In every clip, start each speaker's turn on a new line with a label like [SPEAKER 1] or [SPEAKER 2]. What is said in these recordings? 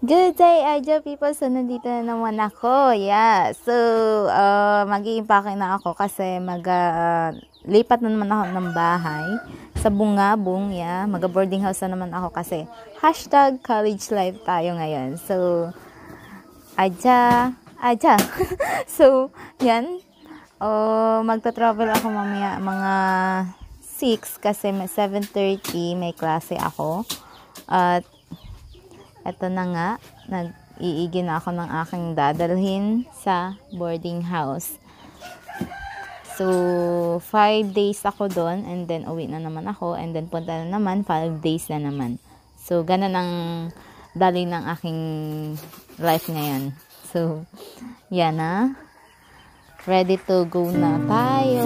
[SPEAKER 1] Good day, Aja people. So, nandito na naman ako. Yeah. So, mag-i-impake na ako kasi lipat na naman ako ng bahay sa Bungabong. Yeah. Mag-boarding house na naman ako kasi #college life tayo ngayon. So, Aja. So, yan. Magta-travel ako mamaya mga 6 kasi 7:30 may klase ako. At eto na nga, nag-iigi na ako ng aking dadalhin sa boarding house. So, 5 days ako doon and then uwi na naman ako and then punta na naman, 5 days na naman. So, ganun ang dali ng aking life ngayon. So, yan na. Ready to go na tayo.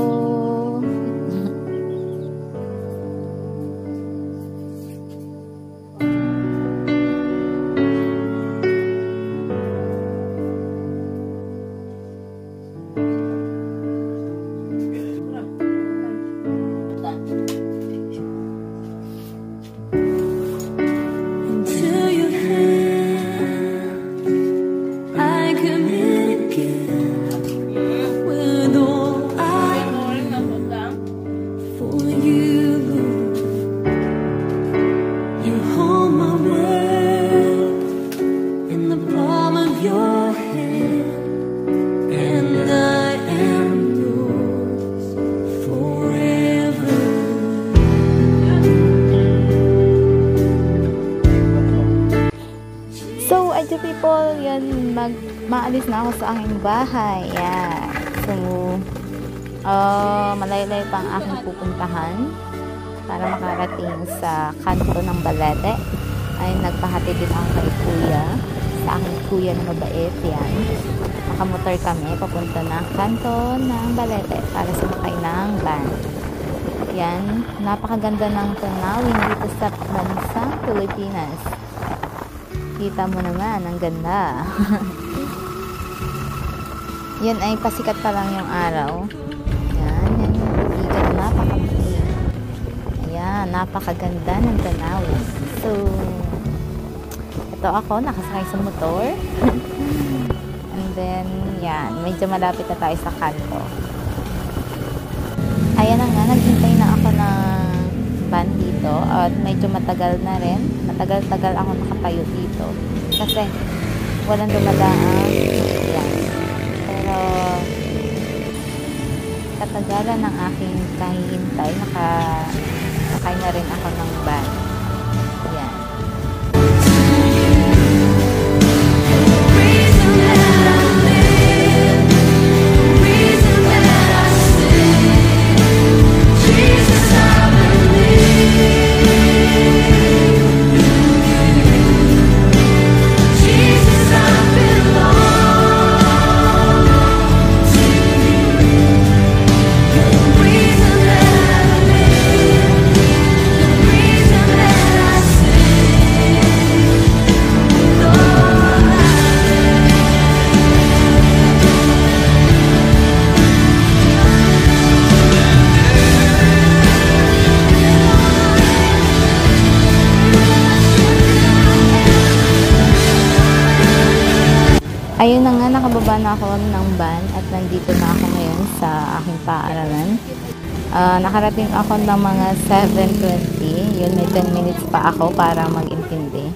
[SPEAKER 1] People, yan, maalis na ako sa aking bahay. Yeah. So, malaylay pa ang aking pupuntahan para makarating sa kanto ng Balete. Ay, nagpahati din ako kay kuya, sa aking kuya na mabait. Yan. Nakamotor kami, papunta na kanto ng Balete para sumakay ng van. Yan, napakaganda ng tanawin dito sa bansang Pilipinas. Kita mo naman, ang ganda. Yan ay pasikat pa lang yung araw. Yan yung tubigan na napakabuti. Ayan, napakaganda ng tanawin. So, ito ako, nakasakay sa motor. And then, yan, medyo malapit na tayo sa kanto. Ayan na nga, naghintay na ako ng van dito at medyo matagal na rin. Matagal-tagal ako nakatayo dito kasi walang dumadaan. Yan. Pero katagalan ng aking kahihintay, nakasakay na rin ako ng van. Yan. Ayun na nga, nakababa na ako ng van at nandito na ako ngayon sa aking paaralan. Nakarating ako ng mga 7:20. Yun, may 10 minutes pa ako para mag-intindi.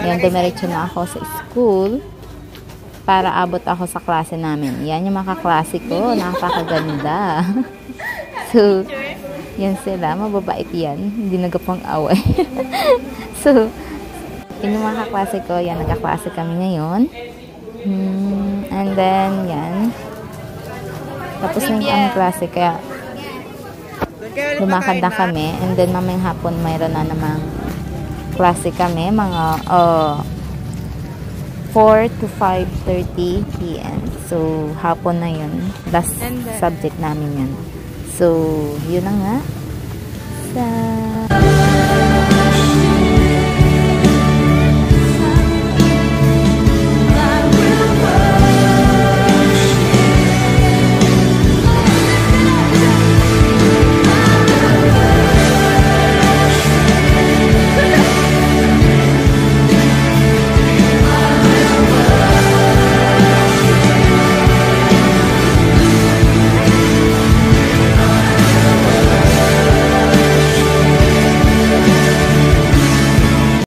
[SPEAKER 1] Yan, dumiretso na ako sa school para abot ako sa klase namin. Yan yung mga kaklase ko, napakaganda. So, yan sila, mababait yan. Hindi nagapang away. So, yun yung mga kaklase ko. Yan, nagkaklase kami ngayon. And then, yan. Tapos na yung aming klase, kaya lumakad na kami. And then, mamayang hapon, mayroon na namang klase kami. Mga 4 to 5:30 p.m. So, hapon na yun. Last subject namin yan. So, yun na nga.